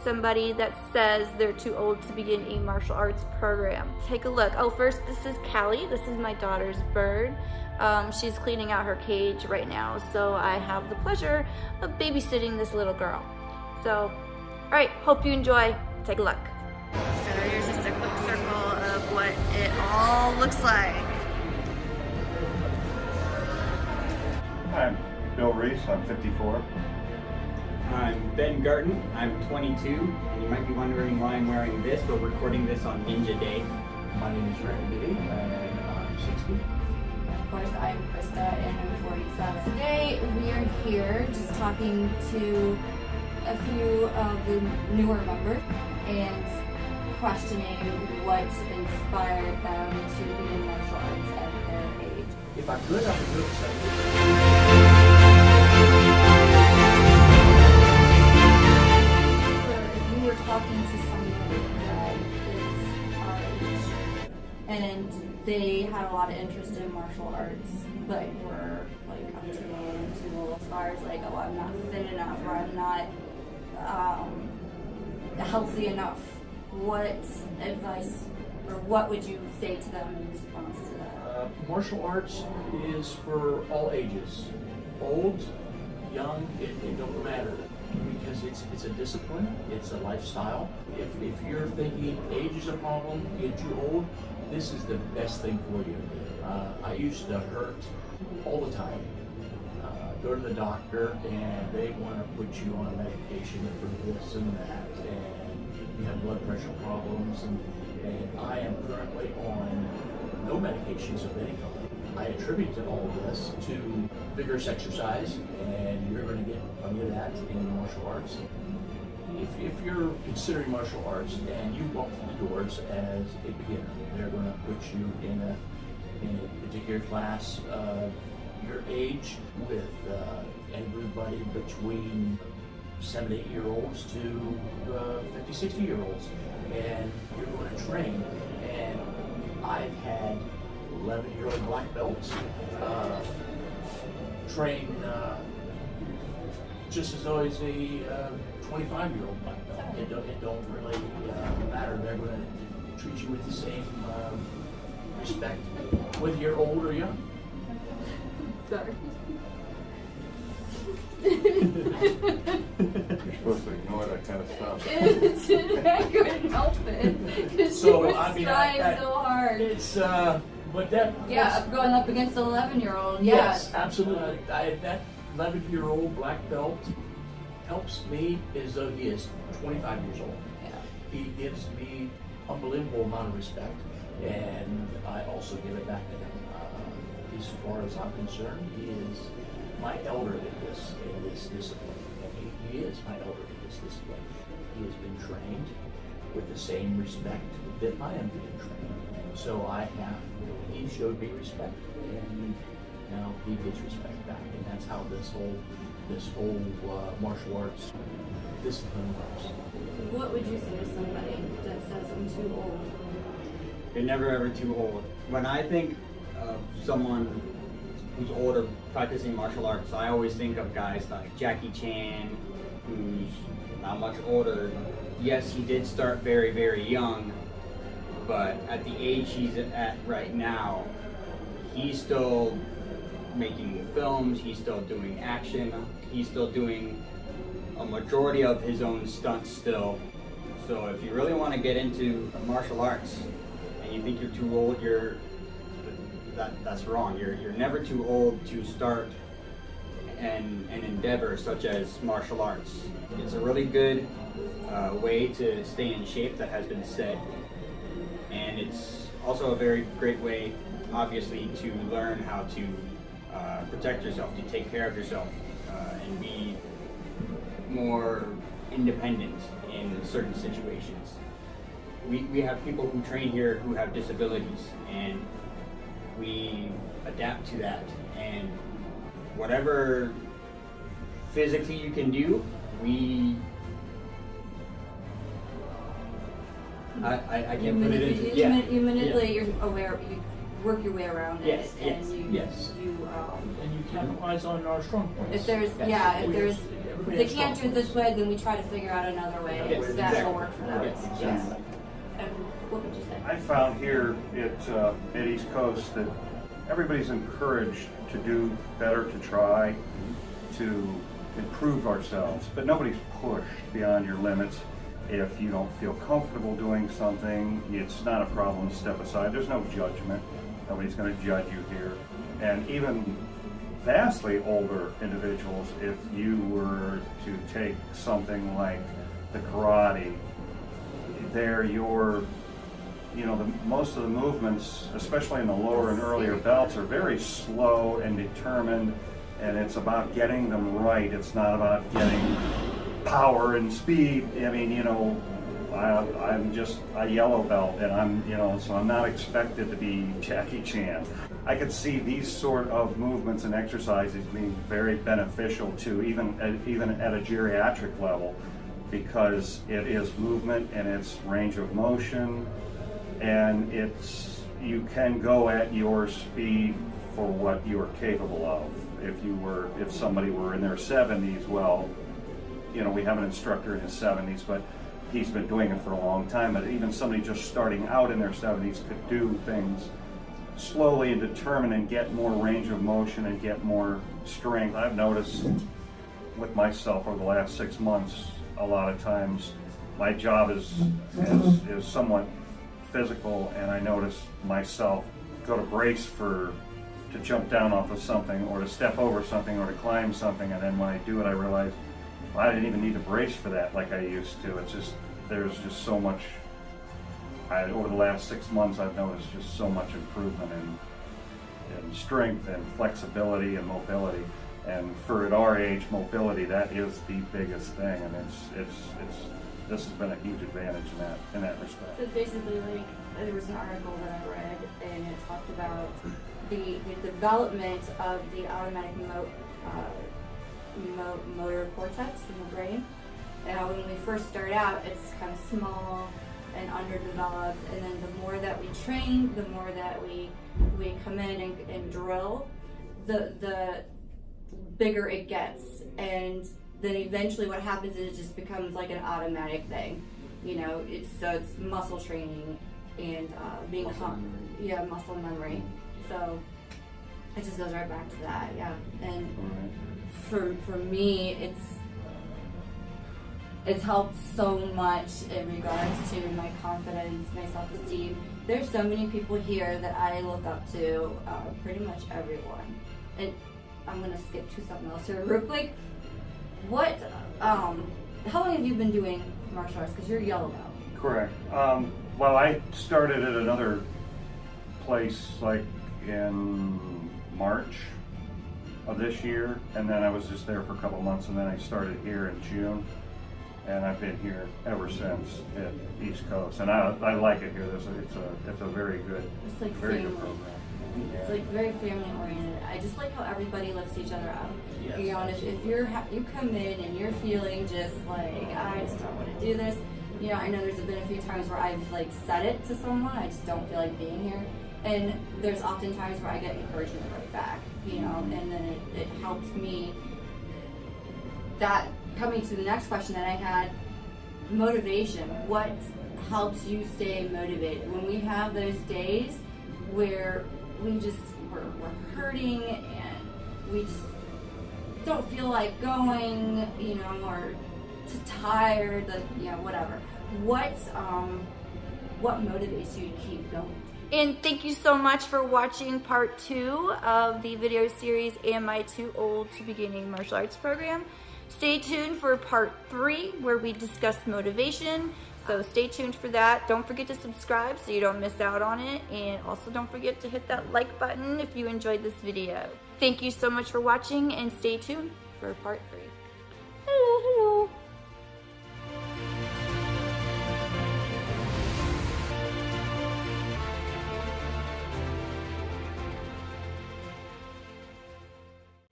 somebody that says they're too old to begin a martial arts program. Take a look. Oh, first, this is Callie. This is my daughter's bird. She's cleaning out her cage right now, so I have the pleasure of babysitting this little girl. So, all right, hope you enjoy. Take a look. So here's just a quick circle of what it all looks like. I'm Bill Reese, I'm 54. I'm Ben Garten, I'm 22, and you might be wondering why I'm wearing this. We're recording this on Ninja Day. My name is Randy, and I'm 60. Of course, I'm Krista, and I'm 47. Today, we are here just talking to a few of the newer members and questioning what inspired them to be in martial arts at their age. If I could, I would do it second. If you were talking to someone that is our age and they had a lot of interest in martial arts, but were like, I'm too old as far as like, oh, I'm not fit enough or I'm not healthy enough, what advice or what would you say to them in response to that? Martial arts is for all ages, old, young, it don't matter, because it's a discipline, it's a lifestyle. If you're thinking age is a problem, you're too old, this is the best thing for you. I used to hurt all the time. Go to the doctor and they want to put you on a medication for this and that, and you have blood pressure problems, and I am currently on no medications of any kind. I attribute all of this to vigorous exercise, and you're going to get plenty of that in martial arts. If you're considering martial arts and you walk through the doors as a beginner, they're going to put you in a particular class of your age with everybody between 7 to 8 year olds to 50, 60 year olds, and you're going to train. And I've had 11-year-old black belts train just as though he's a 25-year-old black belt. It don't really matter. They're going to treat you with the same respect, whether you're old or young. Sorry. You're supposed to ignore that kind of stuff. I couldn't help it. Because So, she was I mean, trying so hard. It's, but that... Yeah, going up against an 11-year-old, yeah. Yes, absolutely. That 11-year-old black belt helps me as though he is 25 years old. Yeah. He gives me unbelievable amount of respect, and I also give it back to him. As far as I'm concerned, he is my elder in this discipline, and he is my elder in this discipline. He has been trained with the same respect that I am being trained. So he showed me respect, and now he gets respect back, and that's how this whole martial arts discipline works. What would you say to somebody that says I'm too old? You're never ever too old. When I think of someone who's older practicing martial arts, I always think of guys like Jackie Chan, who's not much older. Yes, he did start very, very young, but at the age he's at right now, he's still making films, he's still doing action, he's still doing a majority of his own stunts still. So if you really want to get into martial arts and you think you're too old, that's wrong. You're never too old to start an endeavor such as martial arts. It's a really good way to stay in shape that has been said, and it's also a very great way, obviously, to learn how to protect yourself, to take care of yourself, and be more independent in certain situations. We have people who train here who have disabilities, and we adapt to that, and whatever physically you can do, I can't put it into... You manipulate your aware, you work your way around yes, it, yes, and you and you capitalize on our strong points. if there's if they can't do it this way, then we try to figure out another way that will work for them. Yes. And what would you say? I found here at East Coast that everybody's encouraged to do better, to try, to improve ourselves, but nobody's pushed beyond your limits. If you don't feel comfortable doing something, it's not a problem to step aside. There's no judgment. Nobody's going to judge you here. And even vastly older individuals, if you were to take something like the karate, most of the movements, especially in the lower and earlier belts, are very slow and determined, and it's about getting them right. It's not about getting power and speed. I mean, I'm just a yellow belt, and so I'm not expected to be Jackie Chan. I could see these sort of movements and exercises being very beneficial to even at a geriatric level, because it is movement and it's range of motion, and you can go at your speed for what you are capable of. If somebody were in their 70s, well, we have an instructor in his 70s, but he's been doing it for a long time. But even somebody just starting out in their 70s could do things slowly and determined and get more range of motion and get more strength. I've noticed with myself over the last 6 months, a lot of times my job is somewhat physical, and I notice myself go to brace to jump down off of something, or to step over something, or to climb something, and then when I do it, I realize, well, I didn't even need to brace for that like I used to. There's just so much. Over the last 6 months, I've noticed just so much improvement in strength and flexibility and mobility. And for at our age, mobility, that is the biggest thing, and this has been a huge advantage in that respect. So basically, there was an article that I read, and it talked about the development of the automatic motor cortex in the brain. And when we first start out, it's kind of small and underdeveloped, and then the more that we train, the more that we come in and drill, the bigger it gets. And then eventually what happens is it just becomes like an automatic thing. It's muscle training and muscle memory. So it just goes right back to that, yeah. And for me, it's helped so much in regards to my confidence, my self-esteem. There's so many people here that I look up to, pretty much everyone. And I'm gonna skip to something else here real quick. How long have you been doing martial arts? Because you're yellow belt. Correct. Well, I started at another place like in March of this year, and then I was just there for a couple months, and then I started here in June, and I've been here ever since at East Coast, and I like it here. It's a very good, it's like very family. good program. It's like very family oriented. I just like how everybody lifts each other up. Yes. If you come in and you're feeling just like, I just don't want to do this. I know there's been a few times where I've said it to someone, I just don't feel like being here. And there's often times where I get encouragement right back, and then it helps me. That coming to the next question that I had, motivation. What helps you stay motivated when we have those days where we're hurting and we just don't feel like going, or just tired, whatever. What motivates you to keep going? And thank you so much for watching part 2 of the video series, Am I Too Old to Beginning Martial Arts Program? Stay tuned for part 3 where we discuss motivation. So stay tuned for that. Don't forget to subscribe so you don't miss out on it. And also don't forget to hit that like button if you enjoyed this video. Thank you so much for watching, and stay tuned for part 3. Hello, hello.